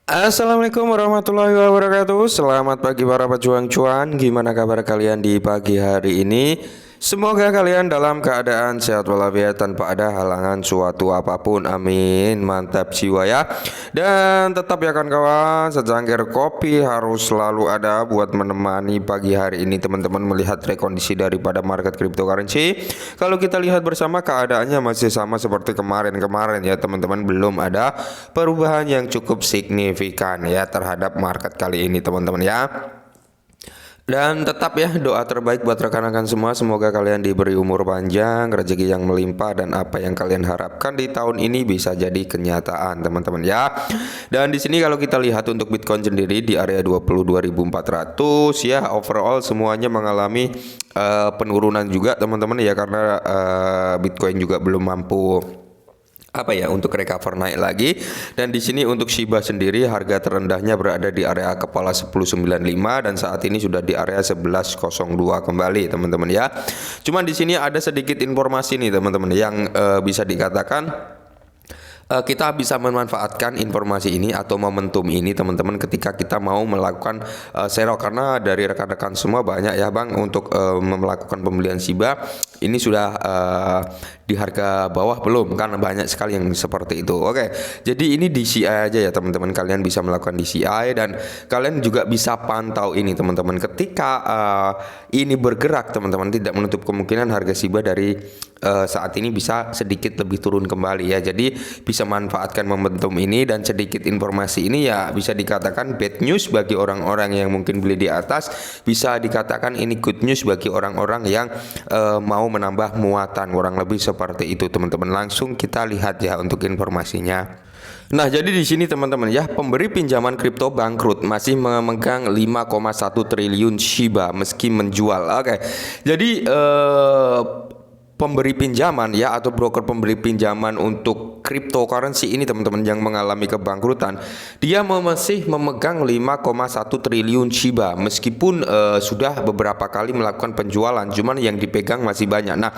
Assalamualaikum warahmatullahi wabarakatuh. Selamat pagi para pejuang cuan. Gimana kabar kalian di pagi hari ini? Semoga kalian dalam keadaan sehat walafiat tanpa ada halangan suatu apapun. Amin. Mantap jiwa ya. Dan tetap ya kawan-kawan, secangkir kopi harus selalu ada buat menemani pagi hari ini teman-teman melihat rekondisi daripada market cryptocurrency. Kalau kita lihat bersama, keadaannya masih sama seperti kemarin-kemarin ya teman-teman. Belum ada perubahan yang cukup signifikan ya terhadap market kali ini teman-teman ya. Dan tetap ya doa terbaik buat rekan-rekan semua, semoga kalian diberi umur panjang, rezeki yang melimpah, dan apa yang kalian harapkan di tahun ini bisa jadi kenyataan teman-teman ya. Dan di sini kalau kita lihat untuk Bitcoin sendiri di area 22.400 ya, overall semuanya mengalami penurunan juga teman-teman ya, karena Bitcoin juga belum mampu untuk recover naik lagi. Dan di sini untuk Shiba sendiri harga terendahnya berada di area kepala 1095 dan saat ini sudah di area 1102 kembali teman-teman ya. Cuman di sini ada sedikit informasi nih teman-teman yang bisa dikatakan kita bisa memanfaatkan informasi ini atau momentum ini teman-teman ketika kita mau melakukan sero, karena dari rekan-rekan semua banyak ya bang untuk melakukan pembelian Shiba ini sudah di harga bawah belum, kan banyak sekali yang seperti itu. Oke, jadi ini DCI aja ya teman-teman, kalian bisa melakukan DCI dan kalian juga bisa pantau ini teman-teman ketika ini bergerak teman-teman, tidak menutup kemungkinan harga Shiba dari saat ini bisa sedikit lebih turun kembali ya. Jadi bisa manfaatkan momentum ini, dan sedikit informasi ini ya bisa dikatakan bad news bagi orang-orang yang mungkin beli di atas, bisa dikatakan ini good news bagi orang-orang yang mau menambah muatan, kurang lebih seperti itu teman-teman. Langsung kita lihat ya untuk informasinya. Nah, jadi di sini teman-teman ya, pemberi pinjaman kripto bangkrut masih memegang 5,1 triliun Shiba meski menjual. Oke. Jadi pemberi pinjaman ya atau broker pemberi pinjaman untuk cryptocurrency ini teman-teman yang mengalami kebangkrutan, dia masih memegang 5,1 triliun Shiba meskipun sudah beberapa kali melakukan penjualan, cuman yang dipegang masih banyak. Nah,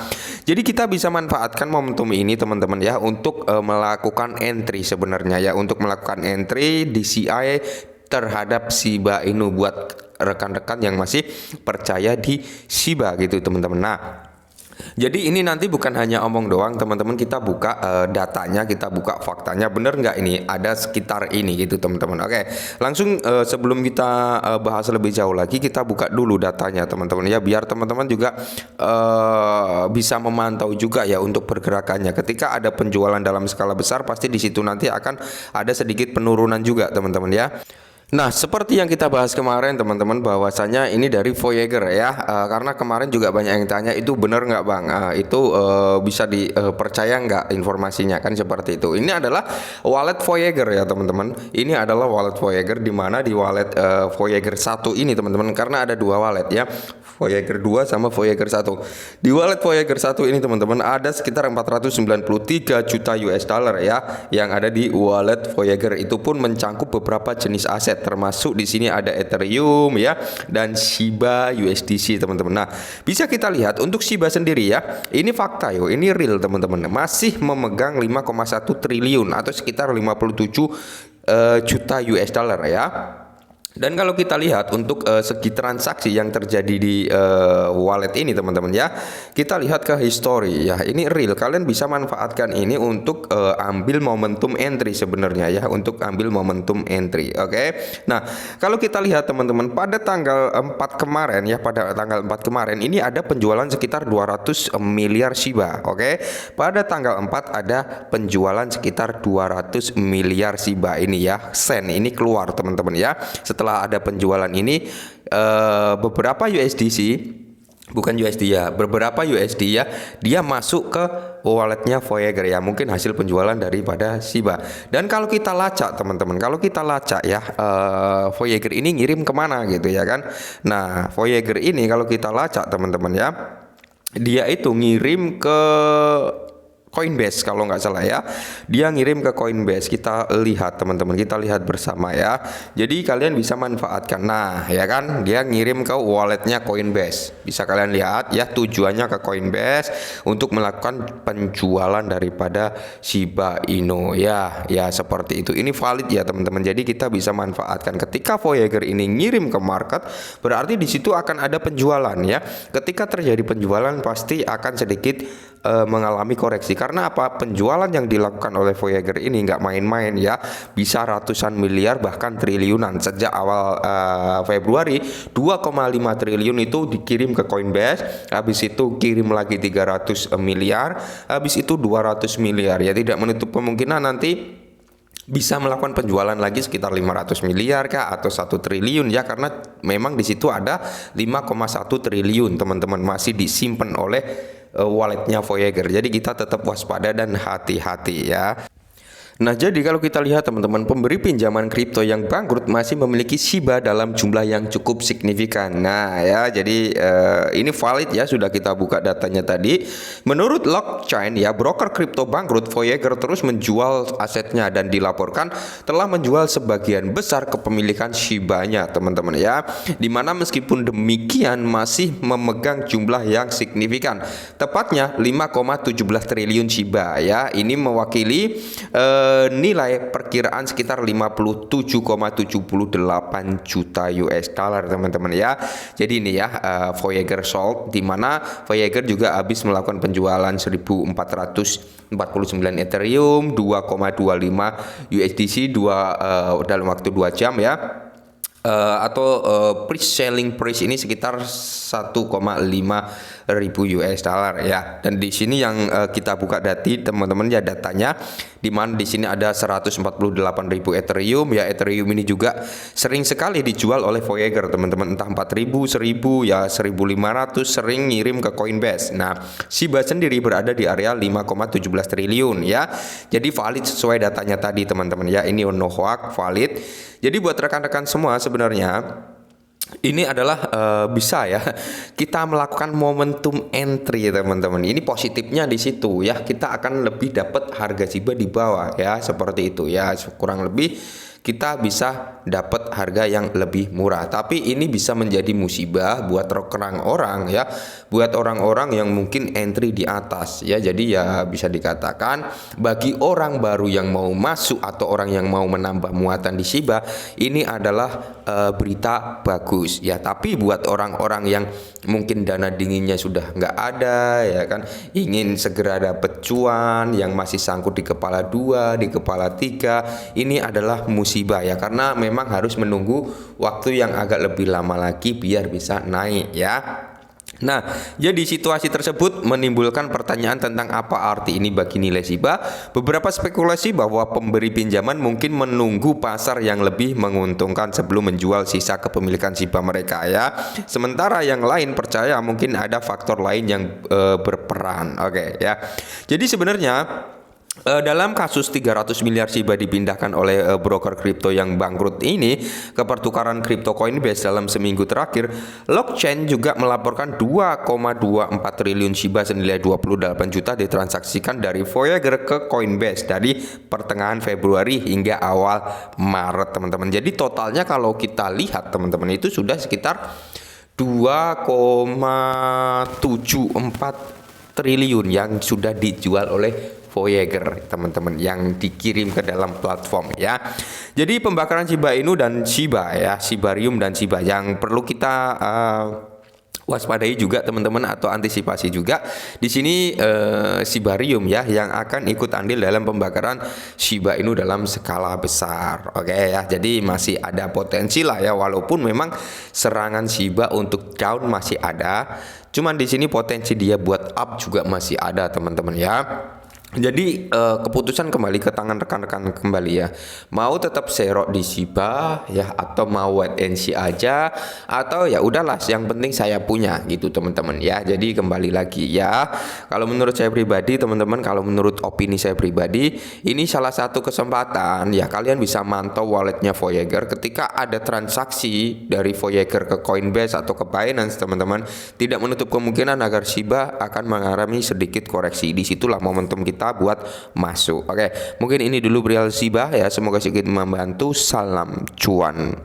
jadi kita bisa manfaatkan momentum ini teman-teman ya untuk melakukan entry sebenarnya ya, untuk melakukan entry DCI terhadap Shiba Inu buat rekan-rekan yang masih percaya di Shiba gitu teman-teman. Nah, jadi ini nanti bukan hanya omong doang teman-teman, kita buka datanya, kita buka faktanya, bener nggak ini ada sekitar ini gitu teman-teman. Oke, langsung sebelum kita bahas lebih jauh lagi, kita buka dulu datanya teman-teman ya, biar teman-teman juga bisa memantau juga ya untuk pergerakannya. Ketika ada penjualan dalam skala besar, pasti di situ nanti akan ada sedikit penurunan juga teman-teman ya. Nah, seperti yang kita bahas kemarin teman-teman, bahwasanya ini dari Voyager ya, karena kemarin juga banyak yang tanya itu benar nggak bang, itu bisa dipercaya nggak informasinya, kan seperti itu. Ini adalah wallet Voyager ya teman-teman, ini adalah wallet Voyager, di mana di wallet Voyager 1 ini teman-teman, karena ada dua wallet ya, Voyager 2 sama Voyager 1. Di wallet Voyager 1 ini teman-teman ada sekitar 493 juta US dollar ya yang ada di wallet Voyager. Itu pun mencangkup beberapa jenis aset, termasuk di sini ada Ethereum ya dan Shiba USDC teman-teman. Nah, bisa kita lihat untuk Shiba sendiri ya, ini fakta yo, ini real teman-teman, masih memegang 5,1 triliun atau sekitar 57 juta US dollar ya. Dan kalau kita lihat untuk segi transaksi yang terjadi di wallet ini teman-teman ya, kita lihat ke history ya, ini real, kalian bisa manfaatkan ini untuk ambil momentum entry sebenarnya ya, untuk ambil momentum entry. Oke. Nah, kalau kita lihat teman-teman pada tanggal 4 kemarin ya, pada tanggal 4 kemarin ini ada penjualan sekitar 200 miliar Shiba. Oke. Pada tanggal 4 ada penjualan sekitar 200 miliar Shiba ini ya, sen ini keluar teman-teman ya. Setelah ada penjualan ini beberapa USDC, bukan USD ya, beberapa USD ya, dia masuk ke walletnya Voyager ya, mungkin hasil penjualan daripada Shiba. Dan kalau kita lacak teman-teman, kalau kita lacak ya, Voyager ini ngirim kemana gitu ya kan. Nah, Voyager ini kalau kita lacak teman-teman ya, dia itu ngirim ke Coinbase kalau nggak salah ya. Dia ngirim ke Coinbase. Kita lihat teman-teman, kita lihat bersama ya. Jadi kalian bisa manfaatkan. Nah ya kan, dia ngirim ke walletnya Coinbase. Bisa kalian lihat ya, tujuannya ke Coinbase untuk melakukan penjualan daripada Shiba Inu ya. Ya seperti itu. Ini valid ya teman-teman. Jadi kita bisa manfaatkan. Ketika Voyager ini ngirim ke market, berarti di situ akan ada penjualan ya. Ketika terjadi penjualan pasti akan sedikit mengalami koreksi. Karena apa? Penjualan yang dilakukan oleh Voyager ini nggak main-main ya, bisa ratusan miliar bahkan triliunan. Sejak awal Februari 2,5 triliun itu dikirim ke Coinbase, habis itu kirim lagi 300 miliar, habis itu 200 miliar ya. Tidak menutup kemungkinan nanti bisa melakukan penjualan lagi sekitar 500 miliar kah atau 1 triliun ya, karena memang di situ ada 5,1 triliun teman-teman masih disimpan oleh walletnya Voyager. Jadi kita tetap waspada dan hati-hati ya. Nah, jadi kalau kita lihat teman-teman, pemberi pinjaman kripto yang bangkrut masih memiliki Shiba dalam jumlah yang cukup signifikan. Nah, ya, jadi ini valid ya, sudah kita buka datanya tadi. Menurut Blockchain ya, broker kripto bangkrut, Voyager terus menjual asetnya dan dilaporkan telah menjual sebagian besar kepemilikan Shiba-nya, teman-teman ya. Dimana meskipun demikian masih memegang jumlah yang signifikan, tepatnya 5,17 triliun Shiba ya. Ini mewakili nilai perkiraan sekitar 57,78 juta US dollar teman-teman ya. Jadi ini ya Voyager sold, di mana Voyager juga habis melakukan penjualan 1449 Ethereum, 2,25 USDC dalam waktu 2 jam ya. Selling price ini sekitar 1,5 ribu US dollar ya. Dan di sini yang kita buka teman-teman ya, datanya di mana di sini ada 148.000 Ethereum ya. Ethereum ini juga sering sekali dijual oleh Voyager teman-teman, entah 4.000, 1.000 ya, 1.500 sering ngirim ke Coinbase. Nah, Shiba sendiri berada di area 5,17 triliun ya. Jadi valid sesuai datanya tadi teman-teman ya. Ini no hoax, valid. Jadi buat rekan-rekan semua sebenarnya ini adalah bisa ya kita melakukan momentum entry teman-teman. Ini positifnya di situ ya, kita akan lebih dapat harga Shiba di bawah ya, seperti itu ya, kurang lebih kita bisa dapat harga yang lebih murah. Tapi ini bisa menjadi musibah buat orang-orang ya, buat orang-orang yang mungkin entry di atas ya. Jadi ya bisa dikatakan bagi orang baru yang mau masuk atau orang yang mau menambah muatan di Shiba, ini adalah berita bagus ya. Tapi buat orang-orang yang mungkin dana dinginnya sudah nggak ada ya kan, ingin segera dapat cuan, yang masih sangkut di kepala 2, di kepala 3, ini adalah musibah ya, karena memang harus menunggu waktu yang agak lebih lama lagi biar bisa naik ya. Nah, jadi situasi tersebut menimbulkan pertanyaan tentang apa arti ini bagi nilai Shiba. Beberapa spekulasi bahwa pemberi pinjaman mungkin menunggu pasar yang lebih menguntungkan sebelum menjual sisa kepemilikan Shiba mereka ya. Sementara yang lain percaya mungkin ada faktor lain yang berperan. Oke ya. Jadi sebenarnya dalam kasus 300 miliar Shiba dipindahkan oleh broker kripto yang bangkrut ini ke pertukaran kripto Coinbase dalam seminggu terakhir, Blockchain juga melaporkan 2,24 triliun Shiba senilai 28 juta ditransaksikan dari Voyager ke Coinbase dari pertengahan Februari hingga awal Maret teman-teman. Jadi totalnya kalau kita lihat teman-teman itu sudah sekitar 2,74 triliun yang sudah dijual oleh Voyager teman-teman, yang dikirim ke dalam platform ya. Jadi pembakaran Shiba Inu dan Shiba ya, Shibarium dan Shiba yang perlu kita waspadai juga teman-teman, atau antisipasi juga di sini Shibarium ya yang akan ikut andil dalam pembakaran Shiba Inu dalam skala besar. Oke ya, jadi masih ada potensi lah ya, walaupun memang serangan Shiba untuk down masih ada, cuman di sini potensi dia buat up juga masih ada teman-teman ya. Jadi keputusan kembali ke tangan rekan-rekan kembali ya. Mau tetap serok di Shiba ya, atau mau wait and see aja, atau ya udahlah yang penting saya punya gitu teman-teman ya. Jadi kembali lagi ya. Kalau menurut saya pribadi teman-teman, kalau menurut opini saya pribadi, ini salah satu kesempatan ya, kalian bisa mantau walletnya Voyager. Ketika ada transaksi dari Voyager ke Coinbase atau ke Binance teman-teman, tidak menutup kemungkinan agar Shiba akan mengalami sedikit koreksi. Disitulah momentum kita kita buat masuk. Oke, mungkin ini dulu perihal Shiba ya, semoga sedikit membantu. Salam cuan.